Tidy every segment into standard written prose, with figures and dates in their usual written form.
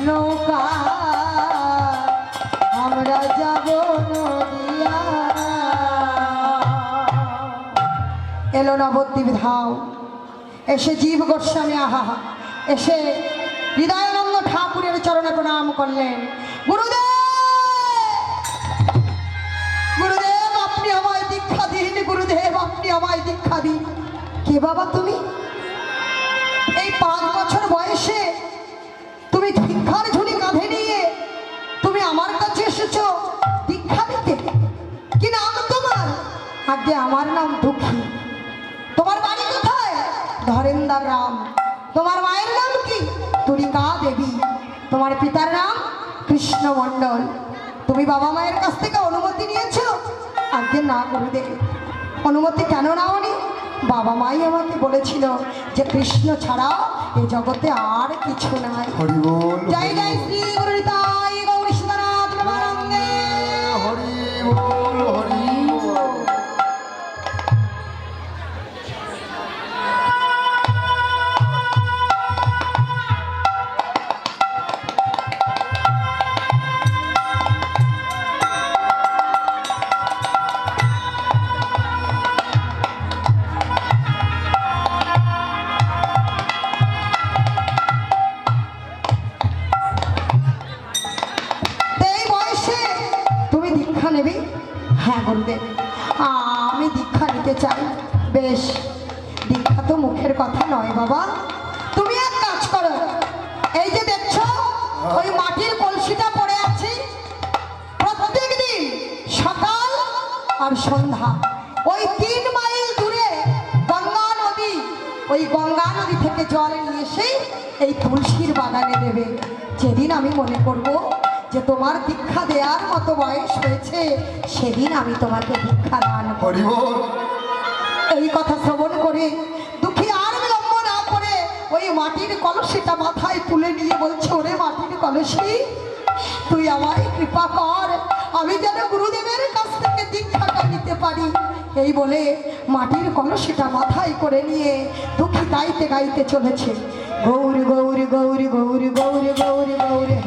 নৌকা আমরা যাব নদিয়া। এলো নবদ্বীপ ধাম, এসে জীব গোস্বামী আহা এসে হৃদয়ানন্দ ঠাকুরের চরণে প্রণাম করলেন। গুরুদেব, গুরুদেব আপনি আমায় দীক্ষা দিন, গুরুদেব আপনি আমায় দীক্ষা দিন। কে বাবা তুমি? এই 5 বছর বয়সে তুমি ভিক্ষার ঝুলি কাঁধে নিয়ে তুমি আমার কাছে এসেছো দীক্ষা নিতে? কি নাম তোমার? আগে আমার নাম দুঃখী। তোমার বাড়ি কোথায়? ধরেন্দ্র রাম। তোমার মায়ের নাম কি? তুলিকা দেবী। তোমার পিতার নাম কৃষ্ণ মণ্ডল। তুমি বাবা মায়ের কাছ থেকে অনুমতি নিয়েছো? আগে না গুরুদেব। অনুমতি কেন নাওনি? বাবা মাই আমাকে বলেছিল যে কৃষ্ণ ছাড়া এই জগতে আর কিছু নাই। জয় জয় শ্রী গুরু নিতাই গৌর সীতানাথ প্রেমানন্দে। হরি বল, হরি বল। হ্যাঁ গুরুদেব, আমি দীক্ষা নিতে চাই। বেশ, দীক্ষা তো মুখের কথা নয় বাবা। তুমি এক কাজ করো, এই যে দেখছো ওই মাটির কলসিটা পড়ে আছে, প্রত্যেক দিন সকাল আর সন্ধ্যা ওই 3 মাইল দূরে গঙ্গা নদী, ওই গঙ্গা নদী থেকে জল নিয়ে এসে এই তুলসীর বাগানে দেবে। যেদিন আমি মনে করব যে তোমার দীক্ষা দেওয়ার মতো বয়স হয়েছে, সেদিন আমি তোমাকে দীক্ষা দান করব। এই কথা শ্রবণ করে দুঃখী আর বিলম্ব না করে ওই মাটির কলসিটা মাথায় তুলে নিয়ে বলছে, ওরে মাটির কলসি, তুই আমায় কৃপা কর, আমি যেন গুরুদেবের কাছ থেকে দীক্ষাটা নিতে পারি। এই বলে মাটির কলসিটা মাথায় করে নিয়ে দুঃখী গাইতে গাইতে চলেছে, গৌরী গৌরী গৌরী গৌরী গৌরী গৌরী গৌরী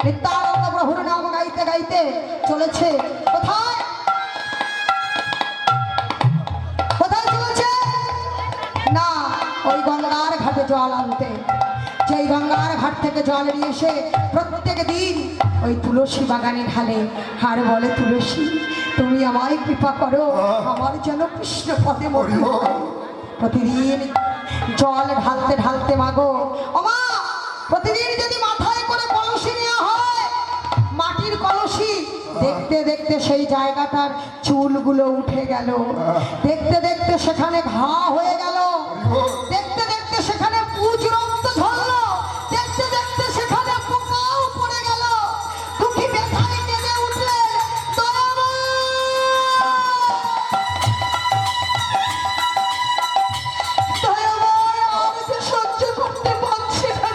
নিত্যানন্দ প্রভুর নাম গাইতে গাইতে চলেছে। কোথায় কোথায় চলেছে? না, ওই গঙ্গার ঘাটে জল আনতে। যেই গঙ্গার ঘাট থেকে জল নিয়ে এসে প্রত্যেক দিন ওই তুলসী বাগানে ঢালে আর বলে, তুলসী তুমি আমায় কৃপা করো, আমার যেন কৃষ্ণ পথে মরি। প্রতিদিন জল ঢালতে ঢালতে মাগো ওমা, প্রতিদিন যদি মাথায় করে কলসি নেওয়া হয়, মাটির কলসি, দেখতে দেখতে সেই জায়গাটার চুলগুলো উঠে গেল, দেখতে দেখতে সেখানে ঘা হয়ে গেল, দেখতে দেখতে সেখানে পুজ রক্ত ঝরলো, দেখতে দেখতে সেখানে পোকাও পড়ে গেল। দুঃখী ব্যথায় কেঁদে উঠলে, সহ্য করতে পারছি না,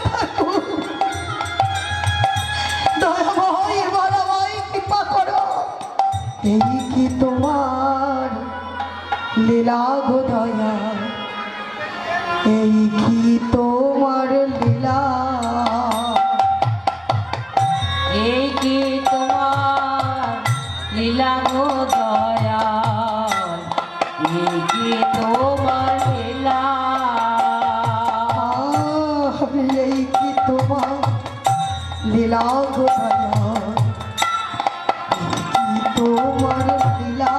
দয়াময় এবার আমায় কৃপা করো। এই কি তোমার লীলা গো দয়া, এই কি তোমার লীলা, এই কি তোমার লীলা গো দয়া, এই কি তোমার লীলা, এই কি তোমার লীলা গো দয়া, এই কি তোমার লীলা,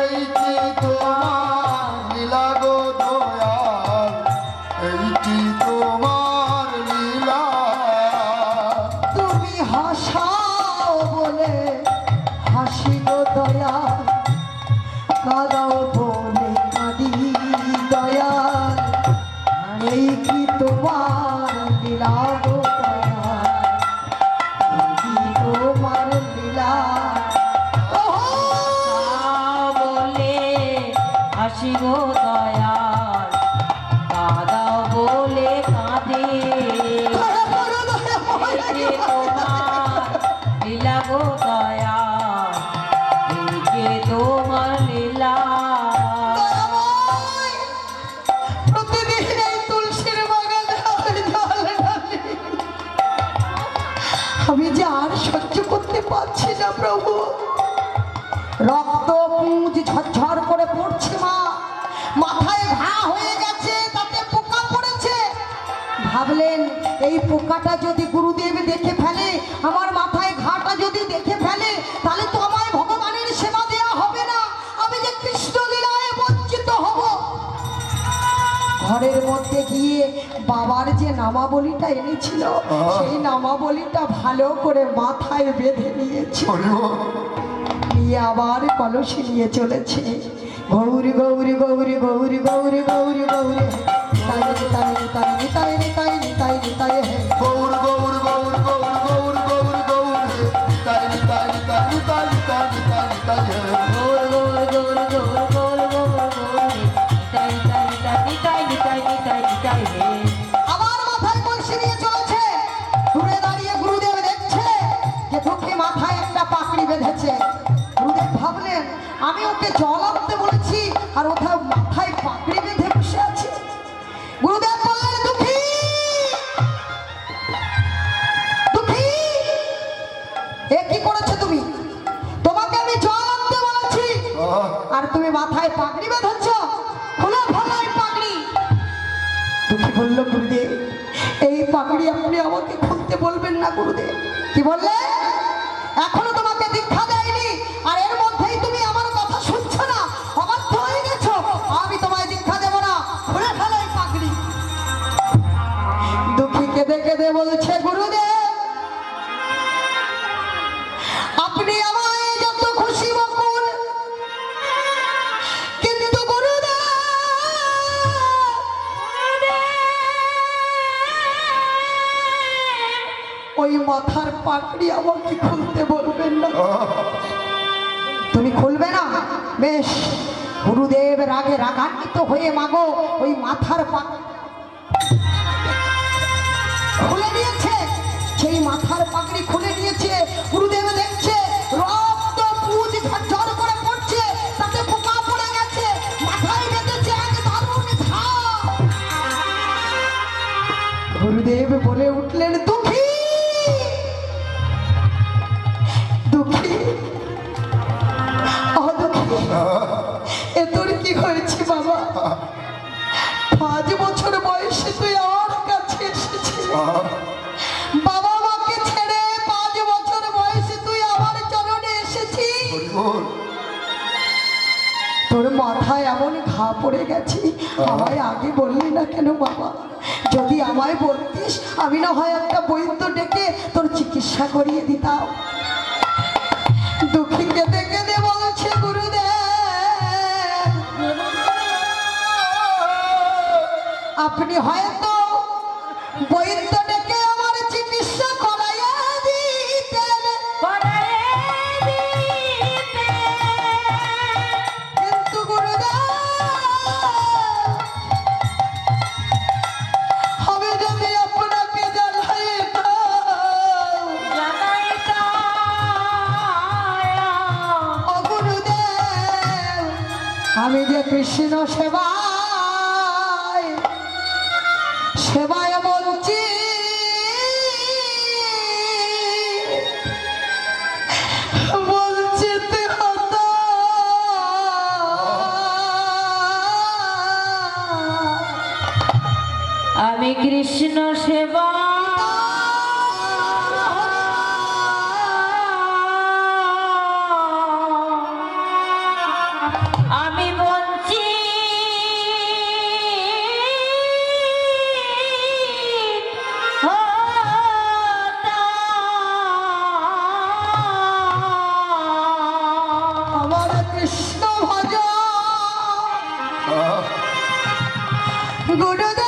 এই কি তোমার লীলা গো দয়াল, এই কি তোমার লীলা। এই কি তোমার লীলা গো দয়াল, এই কি তোমার লীলা। বলে হাসিব দয়াল, কাঁদাও বলে কাঁদে। এই যে তোমার লীলা গো দয়াল, এই যে তোমার লীলা। প্রতিদিন এই তুলসীর বাগানে আমি জল ঢালি। আমি যে আর সহ্য করতে পারছি না প্রভু, রক্ত পুঁজ ঝরঝর করে পড়ছে মা, মাথায় ঘা হয়ে গেছে, তাতে পোকা পড়েছে। ভাবলেন এই পোকাটা যদি গুরুদেব দেখে ফেলে, আমার মাথায় ঘাটা যদি দেখে ফেলে, তাহলে তো আমায় ভগবানের সেবা দেওয়া হবে না, আমি যে কৃষ্ণ লীলায় বঞ্চিত হব। ঘরের মধ্যে গিয়ে বাবার যে নামাবলীটা এনেছিল, সেই নামাবলীটা ভালো করে মাথায় বেঁধে নিয়েছে, হরি বল। নিয়ে আবার কলসি নিয়ে চলেছে। গৌরী গৌরী গৌরী গৌরী গৌরী গৌরী গৌরী তাই তাই তাই তাই তাই তাই তাই হে। গৌর গৌর গৌর গৌর গৌর গৌর গৌর হে। তাই তাই তাই তাই তাই তাই তাই হে। গোল গোল গোল গোল গোল গোল গোল, নিতাই নিতাই নিতাই নিতাই নিতাই নিতাই হে। আবার মাথায় কলসি নিয়ে চলেছে। দূরে দাঁড়িয়ে গুরুদেব দেখছে যে দুঃখী মাথায় একটা পাকড়ি বেঁধেছে। গুরুদেব ভাবলেন আমি ওকে জল আনতে বলেছি, আর ওথায় মাথায় পাকড়ি বেঁধে বসে আছে। গুরুদেব বললেন দুঃখী, দুঃখী, এ কি করেছো তুমি? তোমাকে আমি জল আনতে বলেছি, আর তুমি মাথায় পাগড়ি বেঁধেছ। খুলে ফেলো এই পাগড়ি। দুঃখী বলল গুরুদেব, এই পাগড়ি আপনি আমাকে খুলতে বলবেন না গুরুদেব। কি বললে? এখনো তোমাকে দীক্ষা দেয়নি, আর এর মধ্যেই তুমি আমার কথা শুনছো না, অবাধ্য হয়ে গেছো। আমি তোমায় দীক্ষা দেব না, খুলে ফেলো এই পাগড়ি। দুঃখী কেঁদে কেঁদে বলছে গুরুদেব, আপনি আমায় যত খুশি বকুন, কিন্তু গুরুদেব ওই মাথার পাগড়ি আমাকে খুলতে বলবেন না। তুমি খুলবে না? বেশ। গুরুদেব রাগে রাগান্বিত হয়ে মাগো ওই মাথার পাগড়ি খুলে নিয়েছে। সেই মাথার পাগড়ি খুলে নিয়েছে। গুরুদেব দেখছে রক্ত পুঁজ ঝরঝর করে পড়ছে, তাতে পোকা পড়ে গেছে, মাথায় বেঁধেছে এক দারুণ ঘা। গুরুদেব বলে উঠলেন দুঃখী, দুঃখী, ও দুঃখী, এ তোর কি হয়েছে বাবা? 5 বছর বয়সে তুই আমার কাছে এসেছিস, বাবা মাকে ছেড়ে 5 বছর বয়সে তুই আমার চরণে এসেছিস। হরি বল। তোর মাথায় এমন ঘা পড়ে গেছে, আমায় আগে বললি না কেন বাবা? যদি আমায় বলতিস, আমি না হয় একটা বৈদ্য ডেকে তোর চিকিৎসা করিয়ে দিতাম। দুঃখী কেঁদে কেঁদে বলছে গুরুদেব, আপনি হয়তো বৈদ্য ডেকে আমার চিকিৎসা করাইয়া দিতেন, কিন্তু গুরুদেব আমি যদি আপনাকে জানাইতাম, ও গুরুদেব, আমি যে কৃষ্ণ সেবায় সেবায় বলছি, বঞ্চিত হতো। আমি কৃষ্ণ সেবা আমি বঞ্চিত হতাম। আমার কৃষ্ণ ভজ গুরুদেব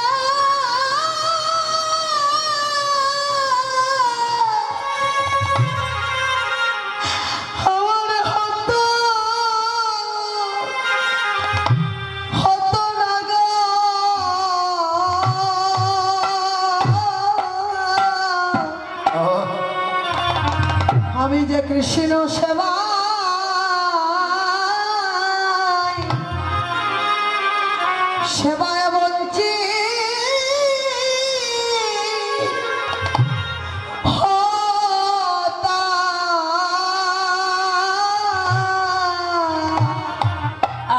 যে কৃষ্ণ সেবা সেবায় বলছি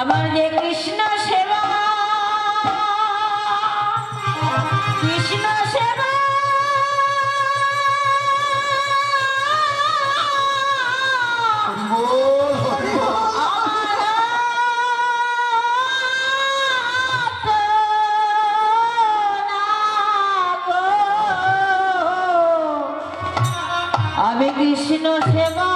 আমার যে কৃষ্ণ সেবা কৃষ্ণ সেবা বল হরি বল। আমি কৃষ্ণ সেবা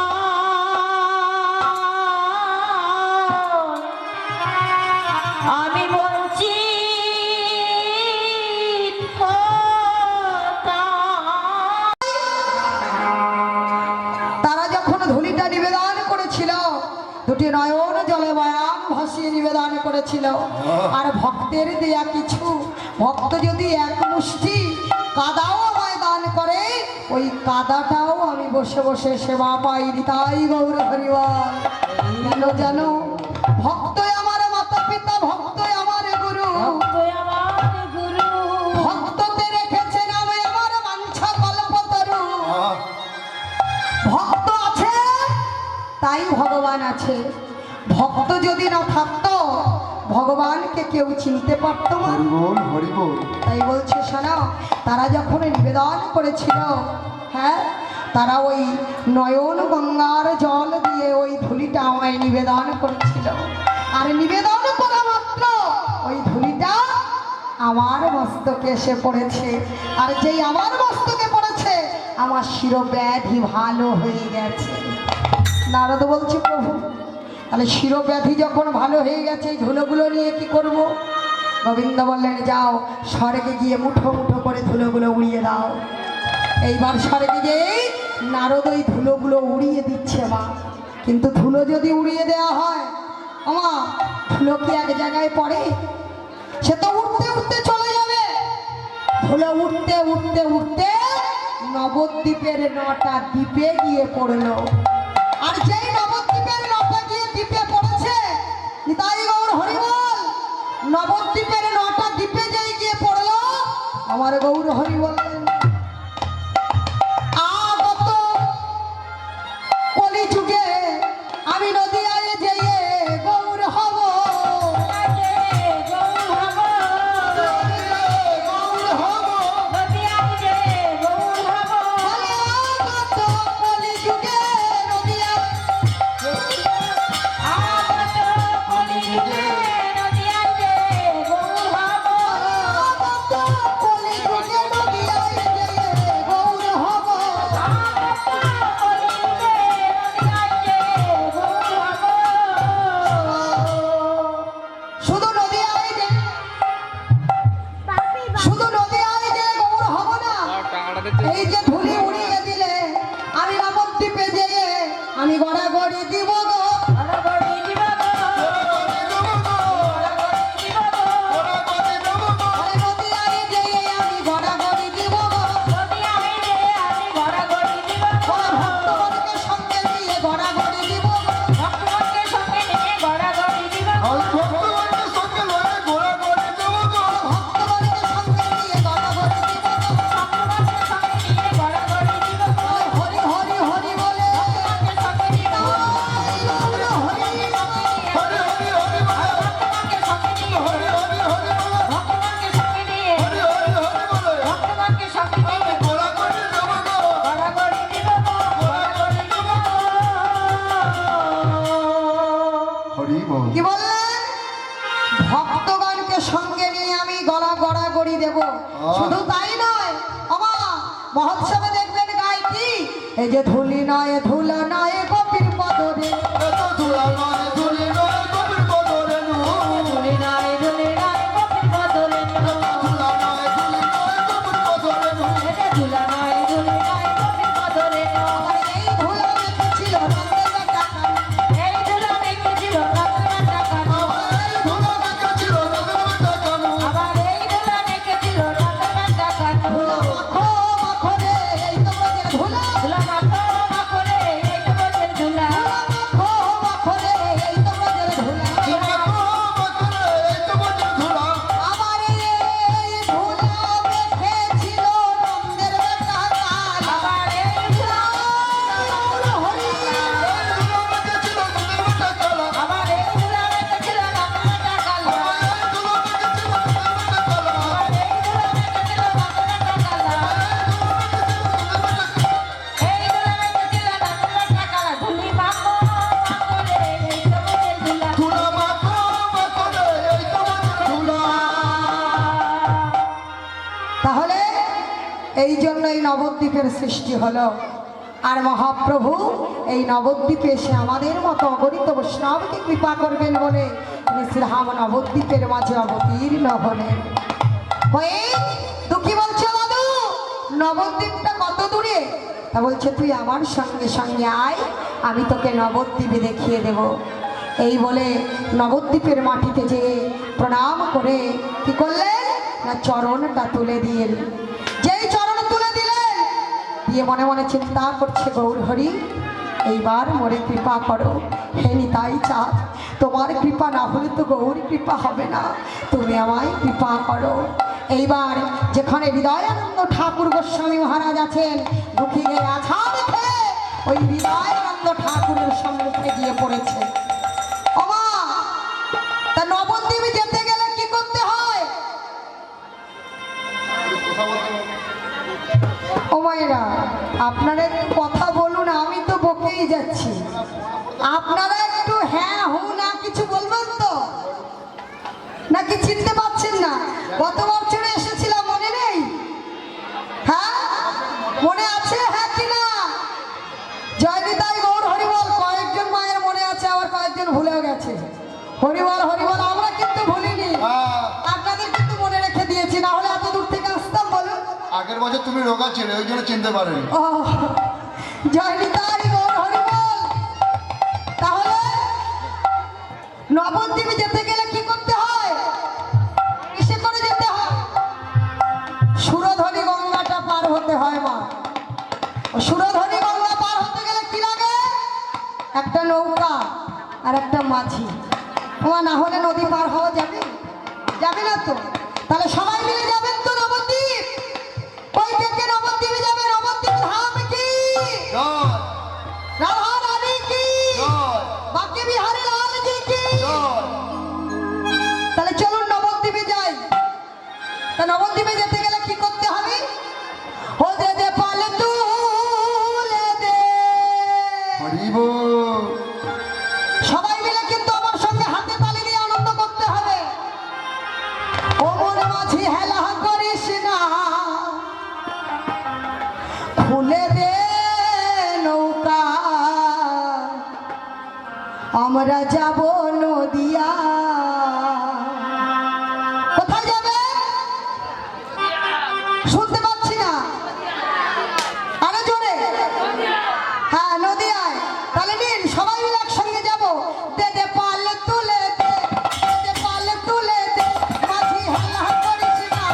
আমি বলছি তারা যখন ধুলিটা নিবেদন করেছিল দুটি নয়ন জলে বয়ান ভাসিয়ে নিবেদন করেছিল আর ভক্তের দেয়া কিছু ভক্ত যদি এক মুষ্টি কাদাও আমায় দান করে ওই কাদাটাও আমি বসে বসে সেবা পাই তাই গৌর হরিবল কেন জানো ভক্তই আমার মাতা পিতা ভক্তই আমার গুরু ভক্ততে রেখেছে নামে আমার বাঞ্ছা কল্পতরু ভক্ত আছে তাই ভগবান আছে ভক্ত যদি না থাকতো ভগবানকে কেউ চিনতে পারতো না হরি বল হরি বল। তাই বলছে শোনো তারা যখন নিবেদন করেছিল হ্যাঁ তারা ওই নয়ন গঙ্গার জল দিয়ে ওই ধুলিটা আমায় নিবেদন করেছিল আর নিবেদন করা মাত্র ওই ধুলিটা আমার মস্তকে এসে পড়েছে আর যেই আমার মস্তকে পড়েছে আমার শিরব্যাধি ভালো হয়ে গেছে নারদ বলছে প্রভু তাহলে শিরব্যাধি যখন ভালো হয়ে গেছে এই ধুলোগুলো নিয়ে কি করব গোবিন্দ বললেন যাও স্বর্গে গিয়ে মুঠো মুঠো করে ধুলোগুলো উড়িয়ে দাও এইবার স্বর্গে গিয়ে নারদ ওই ধুলোগুলো উড়িয়ে দিচ্ছে মা কিন্তু ধুলো যদি উড়িয়ে দেওয়া হয় আমা ধুলো কি এক জায়গায় পড়ে সে তো উঠতে উঠতে চলে যাবে ধুলো উঠতে উঠতে উঠতে নবদ্বীপের 9টা দ্বীপে গিয়ে পড়লো আর যেই নবদ্বীপের 9টা গিয়ে দ্বীপে পড়েছে নিতাই গৌর হরিবল নবদ্বীপের 9টা দ্বীপে যেই গিয়ে পড়লো আমার গৌর হরি বললেন আগত কলিযুগে আমি নদিয়ায় যেয়ে গৌর হব গৌর হব বলে আগত কলিযুগে নদিয়ায় আগত কলিযুগে নদিয়ায় যেয়ে গৌর হব শুধু নদিয়ায় যে শুধু নদিয়ায় যে গৌর হব না এই যে ধুলি উড়িয়ে দিলে আমি নবদ্বীপে যেয়ে আমি গড়াগড়ি দিব গো আরে নদিয়ায় যেয়ে আমি গড়াগড়ি দিব গো ভক্তগণকে সঙ্গে নিয়ে গড়াগড়ি দিব গো আমি ভক্তগণের সঙ্গে লয়ে ঘোরা করে দেবো গো। ভক্তগণকে সঙ্গে নিয়ে গড়াগড়ি দিব গো হরি হরি হরি বলে গৌর হরি হরি হরি হরি বল। হরি হরি হরি বল। হরি হরি হরি বলে। আমি ঘোরা করে দেবো গো। ঘোরা করে দেবো গো। হরি বল। কি বললেন ভক্তগণকে সঙ্গে নিয়ে আমি গড়াগড়ি দেব শুধু তাই নয় আমা মহোৎসবে দেখবেন গায় কি এই যে ধুলি নয় ধুলা নয় গোপীর পদরে এত ধুলা নয় ধুলি নয় কবির বদরে নু। ধুলা নয় ধুলি নয় কবির বদরে নু। আর এই ধুলা দেখেছিল নন্দের বেটা কানু। এই ধুলা দেখেছিল তাদের বেটা কানু। ধুলা মাখো মাখো রে এই তো ব্রজের ধুলা ধুলা মাখো মাখো রে, এই তো তাহলে এই জন্য এই নবদ্বীপের সৃষ্টি হলো। আর মহাপ্রভু এই নবদ্বীপে এসে আমাদের মতো অগণিত বৈষ্ণবকে কৃপা করবেন বলে তিনি শ্রীরাম নবদ্বীপের মাঝে অবতীর্ণ হলেন। হয়ে দুঃখী বলছে, দাদু নবদ্বীপটা কত দূরে? তা বলছে, তুই আমার সঙ্গে সঙ্গে আয়, আমি তোকে নবদ্বীপে দেখিয়ে দেব। এই বলে নবদ্বীপের মাটিতে যেয়ে প্রণাম করে কি করলেন না চরণটা তুলে দিয়ে, যেই চরণ তুলে দিলেন দিয়ে মনে মনে চিন্তা করছে, গৌর হরি এইবার মোরে কৃপা করো। হে নিতাই চাঁদ, তোমার কৃপা না হলে তো গৌর কৃপা হবে না, তুমি আমায় কৃপা করো। এইবার যেখানে হৃদয়ানন্দ ঠাকুর গোস্বামী মহারাজ আছেন, দুঃখী গিয়ে আছা দেখে ওই হৃদয়ানন্দ ঠাকুরের সম্মুখে গিয়ে পড়েছে। ওমা, তা নবদ্বীপে যেতে গেলে কি করতে হয়? ও মায়েরা, আপনারা একটু কথা বলুন, আমি তো বকেই যাচ্ছি। আপনারা একটু হ্যাঁ হু না কিছু বলবেন তো, নাকি চিনতে পারছেন না? গত বছরে এসেছিলাম, মনে নেই? হ্যাঁ মনে আছে? হ্যাঁ কি না? জয় নিতাই গৌর হরিবল। কয়েকজন মায়ের মনে আছে, আবার কয়েকজন ভুলেও গেছে। হরিবল হরিবল, আমরা কিন্তু ভুলিনি, আপনাদের কিন্তু মনে রেখে দিয়েছি, না হলে এত দূর থেকে আসতাম বলুন? আগের বছর তুমি রোগা ছিলে, ওই জন্য চিনতে পারেনি। ও জয় নিতাই গৌর হরিবল। তাহলে নবদ্বীপে যেতে গেলে কি করতে হয়? কিসে করে যেতে হয়? সুরধনী গঙ্গাটা পার হতে হয় মা। ও সুরধনী গঙ্গা পার হতে গেলে কি লাগে? একটা নৌকা আর একটা মাঝি। ওমা, না হলে নদী পার হওয়া যাবে? যাবে না তো। তাহলে সবাই মিলে যাবেন তো নবদ্বীপ? ওই থেকে নবদ্বীপে যাবে। নবদ্বীপ ধাম কি? জয় রাধা রানী কি? জয় বাকি বিহারী লাল জি কি? জয়। তাহলে চলুন নবদ্বীপে যাই। তা নবদ্বীপে যেতে গেলে কি করতে হবে? ও দে দে পালে তুলে দে। হরিব সবাই মিলে কিন্তু আমার সঙ্গে হাতে তালি দিয়ে আনন্দ করতে হবে। ও মনে মাঝি হেলা করিস না, খুলে দে নৌকা, আমরা যাব নদিয়া। কোথায় যাবে? শুনতে পাচ্ছি না, আরো জোরে। হ্যাঁ, নদিয়ায়। তাহলে নিন, সবাই মিলে একসঙ্গে যাবো। দে দে পালে তুলে দে, দে দে পালে তুলে দে, মাঝি হেলা করিস না,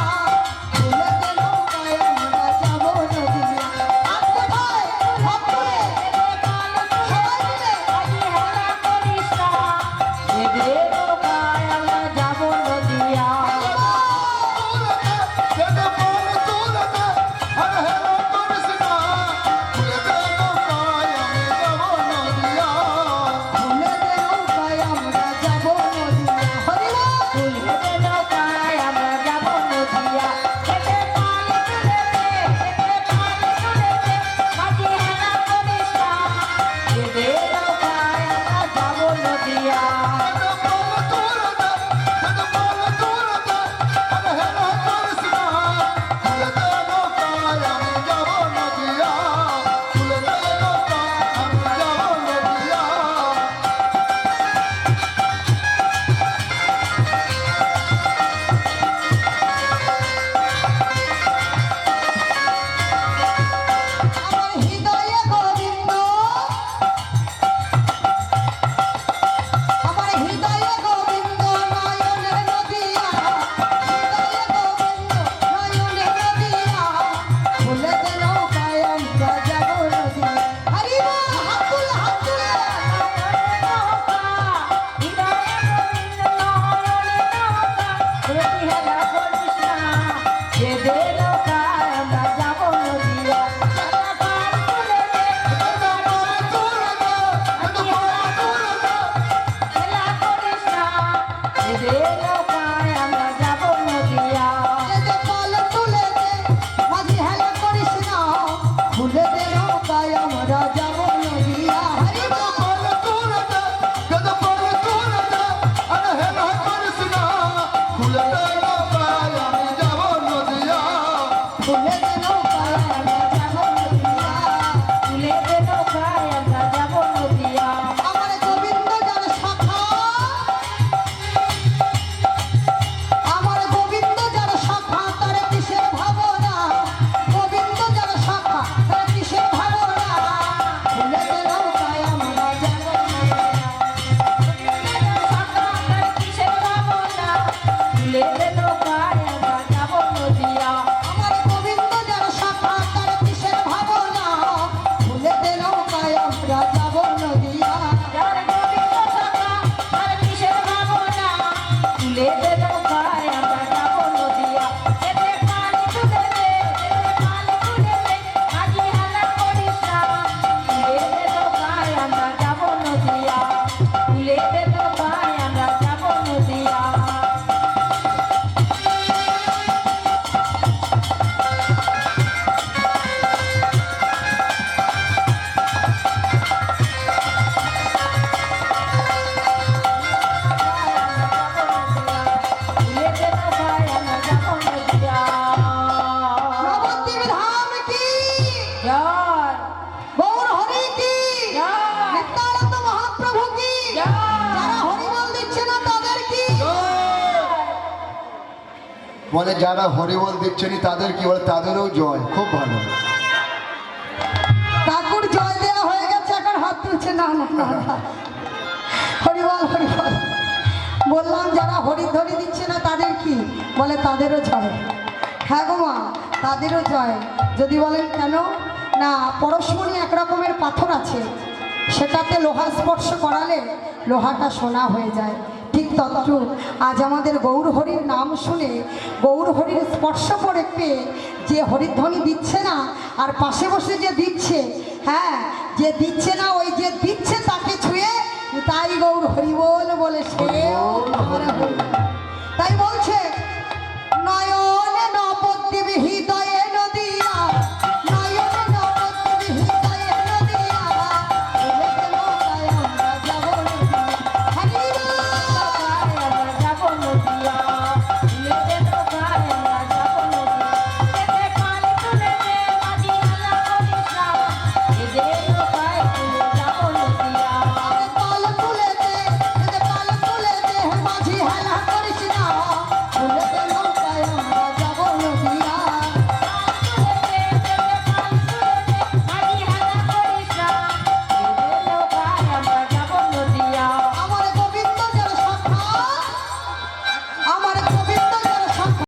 খুলে দে নৌকায়, আমরা যাব নদিয়া। আর কোথায়? হাত তুলে। সবাই মিলে। আজি হেলা করিস না, এদের নৌকায় আমরা যাব নদিয়া। তুলে দে, তুলে দে, ভুলে গেল আমরা যাব নদিয়া। তুলে দে নৌকায় আমরা যাব নদিয়া। আমার গোবিন্দ যার শাখা, আমার গোবিন্দ যার শাখা তার কিসের ভাবনা, গোবিন্দ যার শাখা তার কিসের ভাবনা, ভুলে গেল আমরা যাব নদিয়া। সকালের কিসের ভাবনা, তুলে দে নৌকায় আমরা যাব নদিয়া। আমার গোবিন্দ যার শাখা তার কিসের ভাবনা, ভুলে গেল আমরা যাব নদিয়া। যার গোবিন্দ শাখা, তার কিসের ভাবনা, তুলে দে নৌকায় আমরা যাব নদিয়া। যেতে পালি তুলে দে, যেতে পালি তুলে দে, আজি হালা করিস না। তুলে দে নৌকায় আমরা যাব নদিয়া। তুলে দে নৌকায় আমরা যাব নদিয়া। নবদ্বীপ ধাম কি, গৌর হরি কি, জয়। নিত্যানন্দ মহাপ্রভু কি, জয়। যারা হরিবল দিচ্ছে না তাদের কি, বলে যারা হরিবল দিচ্ছেনি তাদের কি বলে তাদেরও জয়। খুব ভালো। ঠাকুর জয় দেওয়া হয়ে গেছে, এখন হাত তুলছে না না না না। হরিবল হরিবল বললাম, যারা হরিধ্বনি দিচ্ছে না তাদের কি বলে তাদেরও জয়। হ্যাঁ গো মা, তাদেরও জয়। যদি বলেন কেন, না পরশমণি এক রকমের পাথর আছে, সেটাতে লোহা স্পর্শ করালে লোহাটা সোনা হয়ে যায়। ঠিক তদ্রূপ আজ আমাদের গৌর হরির নাম শুনে, গৌর হরির স্পর্শ করে পেয়ে যে হরিধ্বনি দিচ্ছে না, আর পাশে বসে যে দিচ্ছে, হ্যাঁ যে দিচ্ছে না ওই যে দিচ্ছে তাকে ছুঁয়ে তাই গৌর হরিবোল বলে সে তাই বলছে